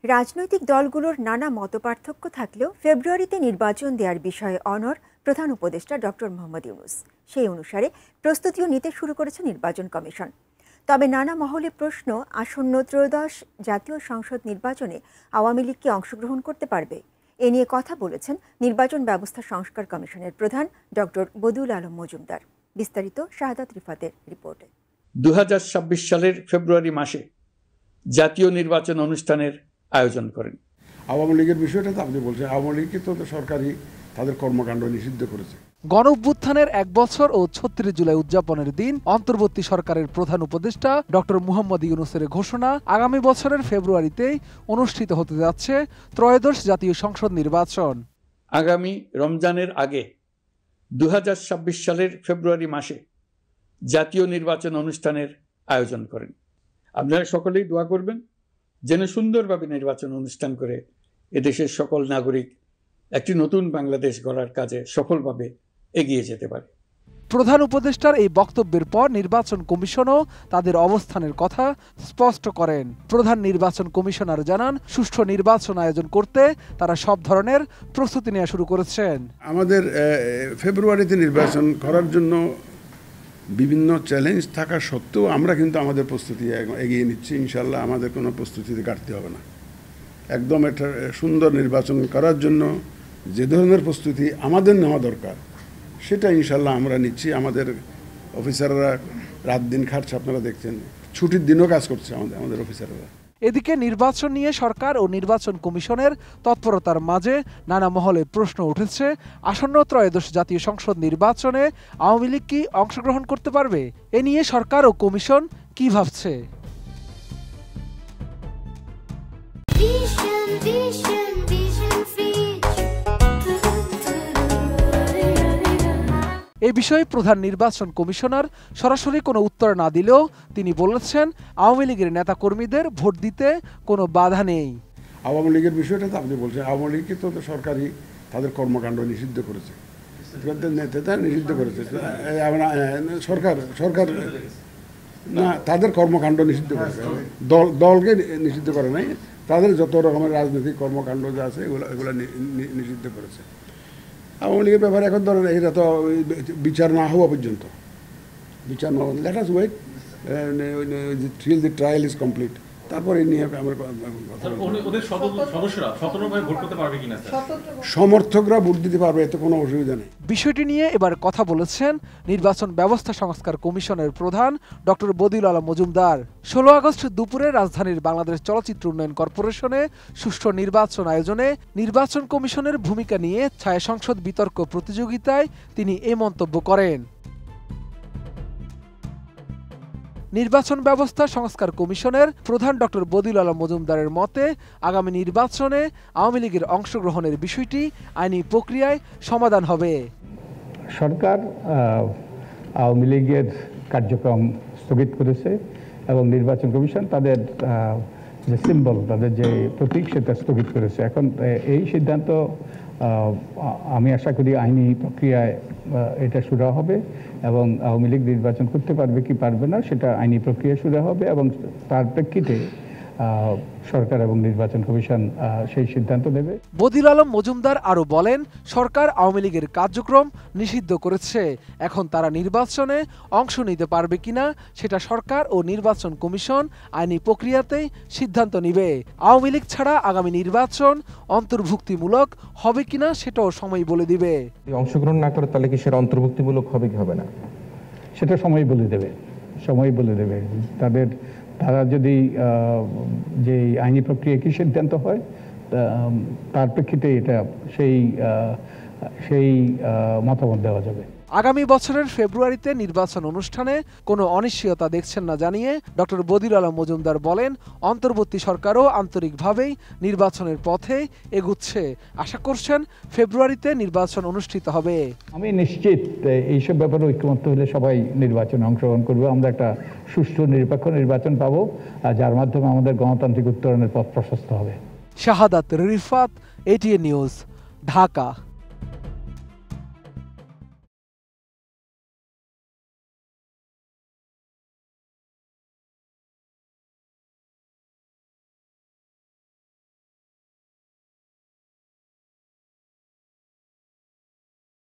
রাজনৈতিক দলগুলোর নানা মতপার্থক্য থাকলেও ফেব্রুয়ারিতে নির্বাচন দেওয়ার বিষয়ে অনড় প্রধান উপদেষ্টা ডক্টর মোহাম্মদ ইউনূস। সেই অনুসারে প্রস্তুতিও নিতে শুরু করেছে নির্বাচন কমিশন। তবে নানা মহলে প্রশ্ন, আসন্ন ত্রয়োদশ জাতীয় সংসদ নির্বাচনে আওয়ামী লীগ কি অংশগ্রহণ করতে পারবে? এ নিয়ে কথা বলেছেন নির্বাচন ব্যবস্থা সংস্কার কমিশনের প্রধান ডক্টর বদিউল আলম মজুমদার। বিস্তারিত শাহাদাত রিফাতের রিপোর্টে। 2026 সালের ফেব্রুয়ারি মাসে জাতীয় নির্বাচন অনুষ্ঠানের আয়োজন করেন। আওয়ামী লীগের বিষয়টা তো আপনি বলছেন, আওয়ামী লীগকে তো সরকারি তাদের কর্মকাণ্ড নিষিদ্ধ করেছে। গণ অভ্যুত্থানের 1 বছর ও 36 জুলাই উদযাপনের দিন অন্তর্বর্তী সরকারের প্রধান উপদেষ্টা ডক্টর মুহাম্মদ ইউনূসের ঘোষণা, আগামী বছরের ফেব্রুয়ারিতেই অনুষ্ঠিত হতে যাচ্ছে ত্রয়োদশ জাতীয় সংসদ নির্বাচন। আগামী রমজানের আগে 2026 সালের ফেব্রুয়ারি মাসে জাতীয় নির্বাচন অনুষ্ঠানের আয়োজন করেন। আপনারা সকলেই দোয়া করবেন যেন সুন্দরভাবে নির্বাচন অনুষ্ঠান করে এদেশের সকল নাগরিক একটি নতুন বাংলাদেশ গড়ার কাজে সফলভাবে এগিয়ে যেতে পারে। প্রধান উপদেষ্টার এই বক্তব্যের পর নির্বাচন কমিশনও তাদের অবস্থানের কথা স্পষ্ট করেন। প্রধান নির্বাচন কমিশনার জানান, সুষ্ঠু নির্বাচন আয়োজন করতে তারা সব ধরনের প্রস্তুতি নেওয়া শুরু করেছেন। আমাদের ফেব্রুয়ারিতে নির্বাচন করার জন্য বিভিন্ন চ্যালেঞ্জ থাকা সত্ত্বেও আমরা কিন্তু আমাদের প্রস্তুতি এগিয়ে নিচ্ছি। ইনশাল্লাহ আমাদের কোনো প্রস্তুতিতে ঘাটতি হবে না। একদম একটা সুন্দর নির্বাচন করার জন্য যে ধরনের প্রস্তুতি আমাদের নেওয়া দরকার সেটা ইনশাল্লাহ আমরা নিচ্ছি। আমাদের অফিসাররা রাত দিন খাটছে, আপনারা দেখছেন, ছুটির দিনও কাজ করছে আমাদের অফিসাররা। এদিকে নির্বাচন নিয়ে সরকার ও নির্বাচন কমিশনের তৎপরতার মাঝে নানা মহলে প্রশ্ন উঠেছে, আসন্ন ত্রয়োদশ জাতীয় সংসদ নির্বাচনে আওয়ামী লীগ কি অংশগ্রহণ করতে পারবে? এ নিয়ে সরকার ও কমিশন কি ভাবছে? এ বিষয়ে প্রধান নির্বাচন কমিশনার সরাসরি কোনো উত্তর না দিলেও তিনি বলেছেন, আওয়ামী লীগের নেতাকর্মীদের ভোট দিতে কোনো বাধা নেই। আওয়ামী লীগের বিষয়টা তো আপনি বলছেন, আওয়ামী লীগকে তো সরকারি তাদের কর্মকাণ্ড নিষিদ্ধ করেছে, নিষিদ্ধ করেছে সরকার না, তাদের কর্মকাণ্ড নিষিদ্ধ করেছে, দলকে নিষিদ্ধ করে নাই, তাদের যত রকমের রাজনৈতিক কর্মকাণ্ড যা আছে এগুলো নিষিদ্ধ করেছে। আওয়ামী লীগের ব্যাপারে এখন ধরেন এটা তো বিচার না হওয়া পর্যন্ত, বিচার না let us wait till the trial is complete, তারপরে নিয়ে আমরা সমর্থকরা ভোট দিতে পারবে, এতে কোনো অসুবিধা নেই। বিষয়টি নিয়ে এবার কথা বলেছেন নির্বাচন ব্যবস্থা সংস্কার কমিশনের প্রধান ডক্টর বদিউল আলম মজুমদার। 16 আগস্ট দুপুরে রাজধানীর বাংলাদেশ চলচ্চিত্র উন্নয়ন কর্পোরেশনে সুষ্ঠু নির্বাচন আয়োজনে নির্বাচন কমিশনের ভূমিকা নিয়ে ছায়া সংসদ বিতর্ক প্রতিযোগিতায় তিনি এ মন্তব্য করেন। নির্বাচন ব্যবস্থা সংস্কার কমিশনের প্রধান ডক্টর বদিউল আলম মজুমদারের মতে, আগামী নির্বাচনে আওয়ামী লীগের অংশগ্রহণের বিষয়টি আইনি প্রক্রিয়ায় সমাধান হবে। সরকার আওয়ামী লীগের কার্যক্রম স্থগিত করেছে এবং নির্বাচন কমিশন তাদের যে সিম্বল, তাদের যে প্রতীক, সেটা স্থগিত করেছে। এখন এই সিদ্ধান্ত আমি আশা করি আইনি প্রক্রিয়ায় এটা শুরু হবে এবং আওয়ামী লীগ নির্বাচন করতে পারবে কি পারবে না সেটা আইনি প্রক্রিয়া শুরু হবে এবং তার প্রেক্ষিতে সরকার এবং নির্বাচন কমিশন সেই সিদ্ধান্ত নেবে। বদিউল আলম মজুমদার আরও বলেন, সরকার আওয়ামী লীগের কার্যক্রম নিষিদ্ধ করেছে, এখন তারা নির্বাচনে অংশ নিতে পারবে কিনা সেটা সরকার ও নির্বাচন কমিশন আইনি প্রক্রিয়াতেই সিদ্ধান্ত নেবে। আওয়ামী লীগ ছাড়া আগামী নির্বাচন অন্তর্ভুক্তিমূলক হবে কিনা সেটাও সময় বলে দিবে। অংশগ্রহণ না করে তাহলে কি সেটা অন্তর্ভুক্তিমূলক হবে কি হবে না সেটা সময় বলে দেবে, সময় বলে দেবে। তারা যদি যে আইনি প্রক্রিয়া কি সিদ্ধান্ত হয় তার প্রেক্ষিতে এটা সেই মতামত দেওয়া যাবে। আগামী বছরের ফেব্রুয়ারিতে নির্বাচন অনুষ্ঠানে কোনো অনিশ্চয়তা দেখছেন না জানিয়ে ডক্টর বদিউল আলম মজুমদার বলেন, অন্তর্বর্তী সরকারও আন্তরিকভাবেই নির্বাচনের পথে এগুচ্ছে। আশা করছেন ফেব্রুয়ারিতে নির্বাচন অনুষ্ঠিত হবে। আমি নিশ্চিত এইসব ব্যাপারে ঐক্যমত্য হলে সবাই নির্বাচনে অংশগ্রহণ করবে। আমরা একটা সুষ্ঠু নিরপেক্ষ নির্বাচন পাবো, যার মাধ্যমে আমাদের গণতান্ত্রিক উত্তরণের পথ প্রশস্ত হবে। শাহাদাত রিফাত, এটিএন নিউজ, ঢাকা।